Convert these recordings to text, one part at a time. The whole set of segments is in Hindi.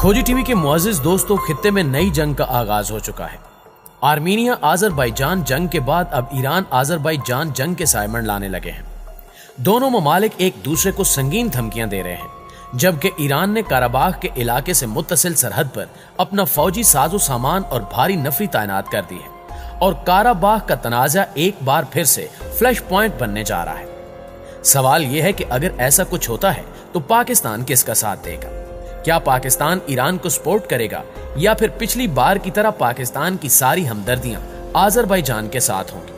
खोजी टीवी के मुअज़्ज़िज़ दोस्तों, खित्ते में नई जंग का आगाज हो चुका है। आर्मीनिया आज़रबाईजान जंग के बाद अब ईरान आज़रबाईजान जंग के सायमन लाने लगे हैं। दोनों ममालिक एक दूसरे को संगीन धमकियां दे रहे हैं, जबकि ईरान ने काराबाग के इलाके से मुत्तसिल सरहद पर अपना फौजी साजो सामान और भारी नफरी तैनात कर दी है और काराबाग का तनाज़ा एक बार फिर से फ्लैश पॉइंट बनने जा रहा है। सवाल यह है कि अगर ऐसा कुछ होता है तो पाकिस्तान किसका साथ देगा? क्या पाकिस्तान ईरान को सपोर्ट करेगा या फिर पिछली बार की तरह पाकिस्तान की सारी हमदर्दियां आज़रबाईजान के साथ होंगी?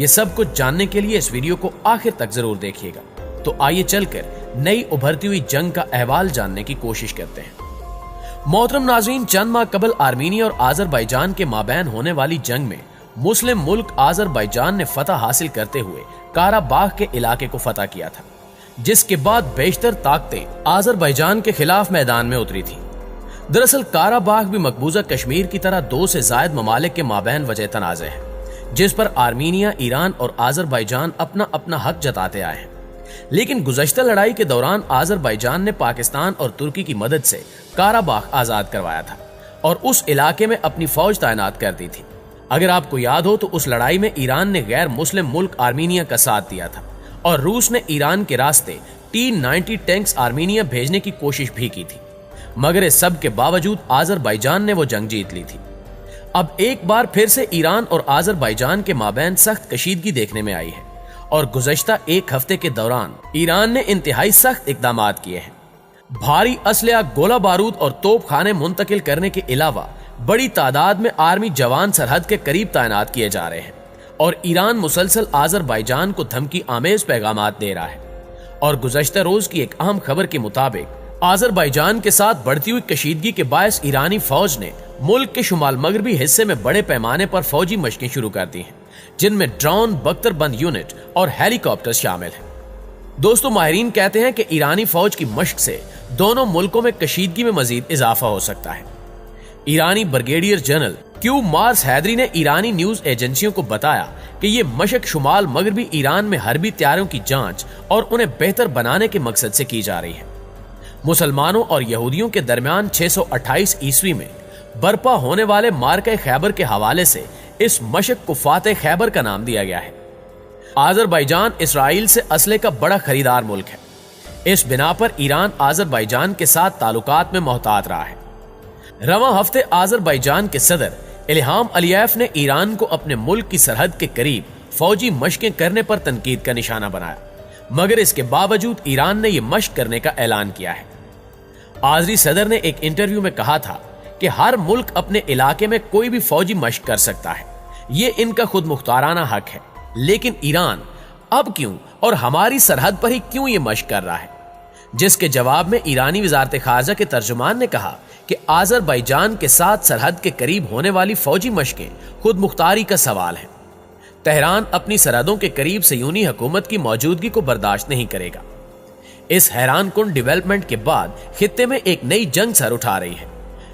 ये सब कुछ जानने के लिए इस वीडियो को आखिर तक जरूर देखिएगा। तो आइए चलकर नई उभरती हुई जंग का अहवाल जानने की कोशिश करते हैं। मोहतरम नाज़रीन, चंद माह कबल आर्मीनिया और आज़रबाईजान के माबैन होने वाली जंग में मुस्लिम मुल्क आज़रबाईजान ने फतह हासिल करते हुए काराबाग के इलाके को फतह किया था, जिसके बाद बेशतर ताकतें आज़रबाईजान के खिलाफ मैदान में उतरी थी। दरअसल काराबाग भी मकबूजा कश्मीर की तरह दो से जायद ममालिक के माबैन वजह तनाज़े है, जिस पर आर्मीनिया, ईरान और आज़रबाईजान अपना अपना हक जताते आए हैं। लेकिन गुज़श्ता लड़ाई के दौरान आज़रबाईजान ने पाकिस्तान और तुर्की की मदद से काराबाग आज़ाद करवाया था और उस इलाके में अपनी फौज तैनात कर दी थी। अगर आपको याद हो तो उस लड़ाई में ईरान ने गैर मुस्लिम मुल्क आर्मीनिया का साथ दिया था और रूस ने ईरान के रास्ते T-90 टैंक्स आर्मीनिया भेजने की कोशिश भी की थी, मगर इस सब के बावजूद आज़रबाईजान ने वो जंग जीत ली थी। अब एक बार फिर से ईरान और आज़रबाईजान के माबैन सख्त कशीदगी देखने में आई है और गुज़श्ता एक हफ्ते के दौरान ईरान ने इंतहाई सख्त इक़दामात किए हैं। भारी असलहा, गोला बारूद और तोप खाने मुंतकिल करने के अलावा बड़ी तादाद में आर्मी जवान सरहद के करीब तैनात किए जा रहे हैं और ईरान मुसलसल आज़रबाईजान को धमकी आमेज पैगामात दे रहा है। और गुज़श्ता रोज की एक अहम खबर के मुताबिक आज़रबाईजान के साथ बढ़ती हुई कशीदगी के बायस ईरानी फौज ने मुल्क के शुमाल मगरबी हिस्से में बड़े पैमाने पर फौजी मशकें शुरू कर दी हैं, जिनमें ड्रोन, बख्तरबंद यूनिट और हेलीकॉप्टर शामिल हैं। दोस्तों, माहिरीन कहते हैं कि ईरानी फौज की मशक से दोनों मुल्कों में कशीदगी में मजीद इजाफा हो सकता है। ईरानी ब्रिगेडियर जनरल क्यू मार्स हैदरी ने ईरानी न्यूज एजेंसियों को बताया कि ये मशक शुमाल मगरबी ईरान में हरबी तैयारों की जांच और उन्हें बेहतर बनाने के मकसद से की जा रही है। मुसलमानों और यहूदियों के दरमियान 628 ईस्वी में बर्पा होने वाले मार्के खैबर के हवाले से इस मशक को फाते खैबर का नाम दिया गया है। आज़रबाईजान इसराइल से असले का बड़ा खरीदार मुल्क है। इस बिना पर ईरान आज़रबाईजान के साथ ताल्लुकात में मोहतात रहा है। रवां हफ्ते आज़रबाईजान के सदर इल्हाम अलियेव ने ईरान को अपने मुल्क की सरहद के करीब फौजी मशकें करने पर तनकीद का निशाना बनाया, मगर इसके बावजूद ईरान ने यह मशक करने का ऐलान किया है। आज़री सदर ने एक इंटरव्यू में कहा था कि हर मुल्क अपने इलाके में कोई भी फौजी मशक कर सकता है, ये इनका खुद मुख्ताराना हक है, लेकिन ईरान अब क्यों और हमारी सरहद पर ही क्यों ये मशक कर रहा है? जिसके जवाब में ईरानी वजारत खारजा के तर्जुमान ने कहा कि आज़रबाईजान के साथ सरहद के करीब होने वाली फौजी मशकें खुद मुख्तारी का सवाल है। तेहरान अपनी सरहदों के करीब सयूनी हुकूमत की मौजूदगी को बर्दाश्त नहीं करेगा। इस हैरान कुन डेवलपमेंट के बाद खित्ते में एक नई जंग सर उठा रही है,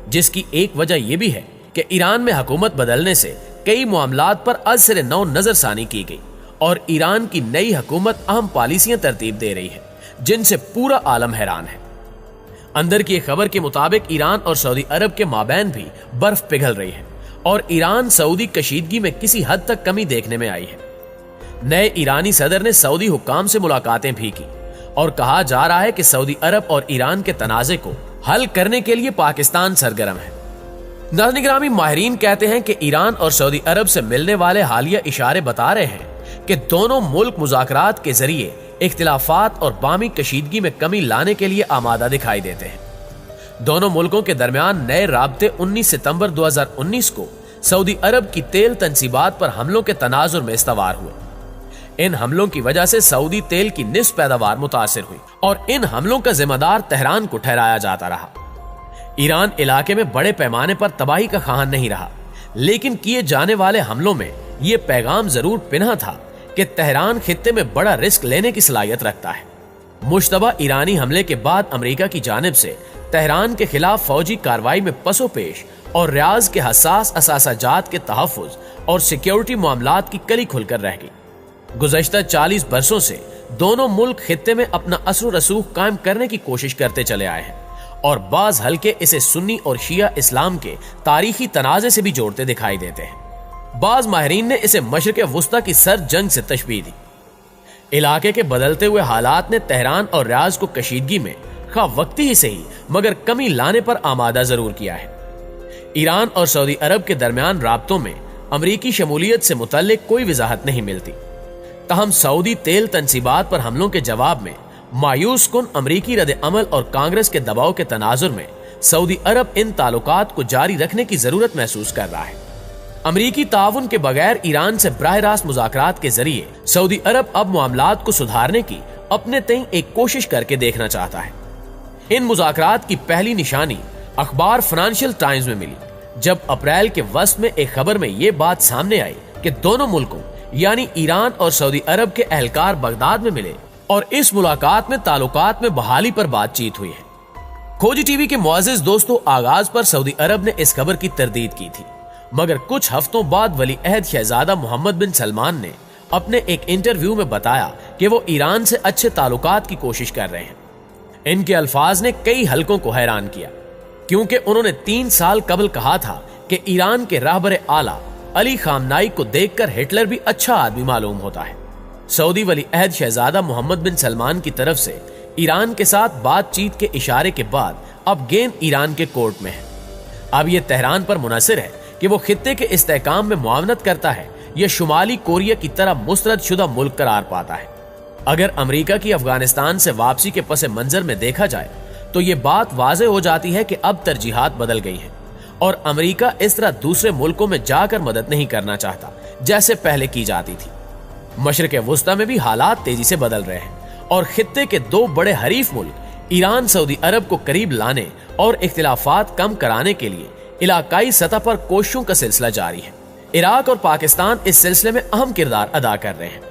जिसकी एक वजह यह भी है कि ईरान में हुकूमत बदलने से कई मामलात पर अज़ नौ नजरसानी की गई और ईरान की नई हुकूमत अहम पॉलिसियां तरतीब दे रही है, जिनसे पूरा आलम हैरान है। अंदर की एक खबर के मुताबिक ईरान और सऊदी अरब के माबैन भी बर्फ पिघल रही है और ईरान सऊदी कशीदगी में किसी हद तक कमी देखने में आई है। नए ईरानी सदर ने सऊदी हुक्काम से मुलाकातें भी की और कहा जा रहा है कि सऊदी अरब और ईरान के तनाज़े को हल करने के लिए पाकिस्तान सरगर्म है। नाज़रीन गिरामी, माहिरीन कहते हैं कि ईरान और सऊदी अरब से मिलने वाले हालिया इशारे बता रहे हैं कि दोनों मुल्क मुज़ाकरात के जरिए इख्तिलाफात और बामी कशीदगी में कमी लाने के लिए आमादा दिखाई देते हैं। दोनों मुल्कों के दरमियान नए राब्ते 19 सितंबर 2019 को सऊदी अरब की तेल तनसीबात पर हमलों के तनाजुर में इस्तवार हुए। इन हमलों की वजह से सऊदी तेल की निस्फ पैदावार मुतासिर हुई और इन हमलों का जिम्मेदार तेहरान को ठहराया जाता रहा। ईरान इलाके में बड़े पैमाने पर तबाही का खान नहीं रहा, लेकिन किए जाने वाले हमलों में यह पैगाम जरूर पिन्हा था कि तेहरान खित्ते में बड़ा रिस्क लेने की सलाहियत रखता है। मुश्तबा ईरानी हमले के बाद अमेरिका की जानिब से तेहरान के खिलाफ फौजी कार्रवाई में पसोपेश और रियाज के हसास असासाजात के तहफ़्फ़ुज़ और सिक्योरिटी मामलात की कली खुलकर रह गई। गुज़श्ता 40 बरसों से दोनों मुल्क खित्ते में अपना असर रसूख कायम करने की कोशिश करते चले आए हैं और बाज हल्के इसे सुन्नी और शिया इस्लाम के तारीखी तनाजे से भी जोड़ते दिखाई देते हैं। बाज माहिरीन ने इसे मशरिक़ वुस्ता की सर्द जंग से तशबीह दी। इलाके के बदलते हुए हालात ने तेहरान और रियाज को कशीदगी में खा वक्ती ही सही मगर कमी लाने पर आमादा जरूर किया है। ईरान और सऊदी अरब के दरमियान राब्तों में अमरीकी शमूलियत से मुतल्लिक कोई वजाहत नहीं मिलती। तहम सऊदी तेल तनसीबात पर हमलों के जवाब में मायूस कुन अमरीकी रद्द अमल और कांग्रेस के दबाव के तनाजुर में सऊदी अरब इन ताल्लुकात को जारी रखने की जरूरत महसूस कर रहा है। अमरीकी ताउन के बगैर ईरान से बराह रास्त मुज़ाकरात के जरिए सऊदी अरब अब मामलात को सुधारने की अपने तय एक कोशिश करके देखना चाहता है। इन मुज़ाकरात की पहली निशानी अखबार फाइनेंशियल टाइम्स में मिली, जब अप्रैल के वस्त में एक खबर में ये बात सामने आई कि दोनों मुल्कों यानी ईरान और सऊदी अरब के अहलकार बगदाद में मिले और इस मुलाकात में ताल्लुकात में बहाली पर बातचीत हुई है। खोजी टीवी के मुअज़्ज़िज़ दोस्तों, आगाज पर सऊदी अरब ने इस खबर की तरदीद की थी, मगर कुछ हफ्तों बाद वली अहद शहजादा मोहम्मद बिन सलमान ने अपने एक इंटरव्यू में बताया कि वो ईरान से अच्छे ताल्लुकात की कोशिश कर रहे हैं। इनके अल्फाज ने कई हलकों को हैरान किया, क्योंकि उन्होंने 3 साल कबल कहा था कि ईरान के रहबर आला अली खामनाई को देखकर हिटलर भी अच्छा आदमी मालूम होता है। सऊदी वली अहद शहजादा मोहम्मद बिन सलमान की तरफ से ईरान के साथ बातचीत के इशारे के बाद अब गेंद ईरान के कोर्ट में है। अब यह तेहरान पर मुनहसर है कि वो खित्ते के इस्तेहकाम में मुआवनत करता है या शुमाली कोरिया की तरह मुस्तरद शुदा मुल्क करार पाता है। अगर अमेरिका की अफगानिस्तान से वापसी के पस मंजर में देखा जाए तो ये बात वाज़े हो जाती है कि अब तरजीहात बदल गई हैं और अमेरिका इस तरह दूसरे मुल्कों में जाकर मदद नहीं करना चाहता जैसे पहले की जाती थी। मशरिक़ वुस्ता में भी हालात तेजी से बदल रहे हैं और खित्ते के 2 बड़े हरीफ मुल्क ईरान सऊदी अरब को करीब लाने और इख्तिलाफात कम कराने के लिए इलाकाई सतह पर कोशिशों का सिलसिला जारी है। इराक और पाकिस्तान इस सिलसिले में अहम किरदार अदा कर रहे हैं।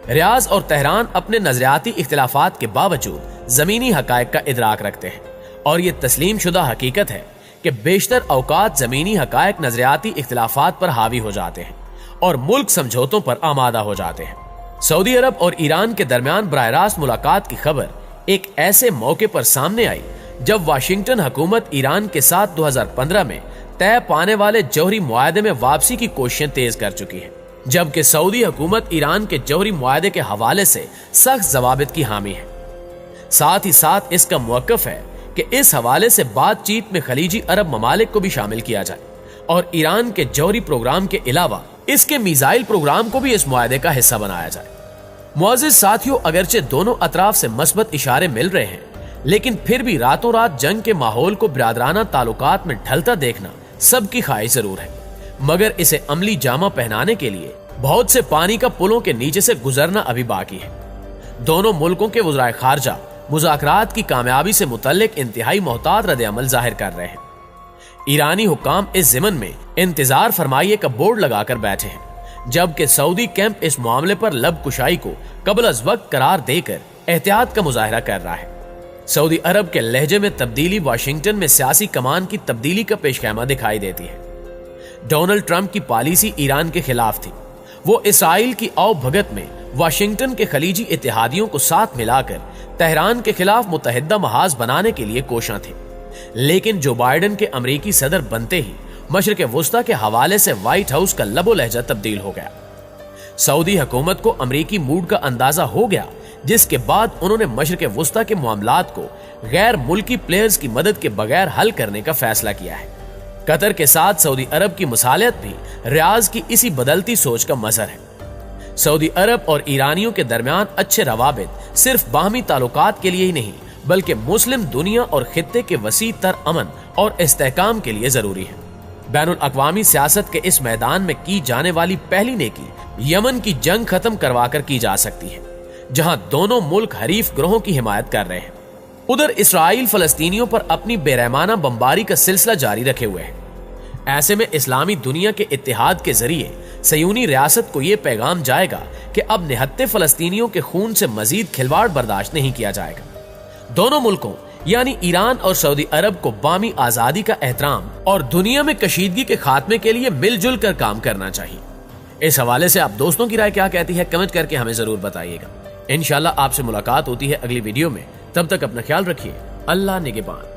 रियाज और तेहरान अपने नजरियाती इख्तिलाफात के बावजूद जमीनी हकायक का इदराक रखते हैं और ये तस्लीम शुदा हकीकत है कि बेशतर औकात जमीनी हकायक नजरियाती इख्तिलाफात पर हावी हो जाते हैं और मुल्क समझौतों पर आमादा हो जाते हैं। सऊदी अरब और ईरान के दरमियान बराह रास्त मुलाकात की खबर एक ऐसे मौके पर सामने आई जब वाशिंगटन हुकूमत ईरान के साथ 2015 में तय पाने वाले जौहरी मुआहदे में वापसी की कोशिशें तेज कर चुकी है, जबकि सऊदी हुकूमत ईरान के जौहरी मुआहदे के हवाले से सख्त जवाबित की हामी है। साथ ही साथ इसका मौक़िफ़ है कि इस हवाले से बातचीत में खलीजी अरब ममालिक को भी शामिल किया जाए और ईरान के जौहरी प्रोग्राम के अलावा इसके मिसाइल प्रोग्राम को भी इस मुआहदे का हिस्सा बनाया जाए। मुअज़्ज़िज़ साथियों, अगरचे दोनों अतराफ से मस्बत इशारे मिल रहे हैं, लेकिन फिर भी रातों रात जंग के माहौल को बिरादराना ताल्लुकात में ढलता देखना सबकी ख्वाहिश जरूर है, मगर इसे अमली जामा पहनाने के लिए बहुत से पानी का पुलों के नीचे से गुजरना अभी बाकी है। दोनों मुल्कों के वज़राए खारजा मुज़ाकरात की कामयाबी से मुतल्लिक इंतहाई मोहतात रद्द अमल जाहिर कर रहे हैं। ईरानी हुकाम इस ज़िमन में इंतजार फरमाइए का बोर्ड लगाकर बैठे हैं, जबकि सऊदी कैंप इस मामले पर लब कुशाई को कबल अज़ वक्त करार देकर एहतियात का मुजाहरा कर रहा है। सऊदी अरब के लहजे में तब्दीली वाशिंगटन में सियासी कमान की तब्दीली का पेशखैमा दिखाई देती है। डोनाल्ड ट्रंप की पॉलिसी ईरान के खिलाफ थी। वो इसराइल की आओ भगत में वाशिंगटन के खलीजी इत्तेहादियों को साथ मिलाकर तेहरान के खिलाफ मुतहद्दा महाज बनाने के लिए कोशां थे, लेकिन जो बाइडेन के अमरीकी सदर बनते ही मशरिक़ वुस्ता के हवाले से व्हाइट हाउस का लबो लहजा तब्दील हो गया। सऊदी हुकूमत को अमरीकी मूड का अंदाजा हो गया, जिसके बाद उन्होंने मशरिक़ वुस्ता के मामलात को गैर मुल्की प्लेयर्स की मदद के बगैर हल करने का फैसला किया है। कतर के साथ सऊदी अरब की मुसालियत भी रियाज की इसी बदलती सोच का मज़हर है। सऊदी अरब और ईरानियों के दरमियान अच्छे रवाबित सिर्फ बाहमी ताल्लुकात के लिए ही नहीं, बल्कि मुस्लिम दुनिया और खित्ते के वसी तर अमन और इस्तेहकाम के लिए जरूरी है। बैनुल अक़वामी सियासत के इस मैदान में की जाने वाली पहली नेकी यमन की जंग खत्म करवाकर की जा सकती है, जहां दोनों मुल्क हरीफ ग्रोहों की हिमायत कर रहे हैं। उधर इसराइल फलस्तीनियों पर अपनी बेरहमाना बमबारी का सिलसिला जारी रखे हुए है। ऐसे में इस्लामी दुनिया के इत्तेहाद के जरिए सयूनी रियासत को यह पैगाम जाएगा कि अब निहत्ते फलस्तीनियों के खून से मजीद खिलवाड़ बर्दाश्त नहीं किया जाएगा। दोनों मुल्कों यानी ईरान और सऊदी अरब को बामी आजादी का एहतराम और दुनिया में कशीदगी के खात्मे के लिए मिलजुल कर काम करना चाहिए। इस हवाले से आप दोस्तों की राय क्या कहती है, कमेंट करके हमें जरूर बताइएगा। इंशाल्लाह आपसे मुलाकात होती है अगली वीडियो में। तब तक अपना ख्याल रखिए। अल्लाह निगहबान।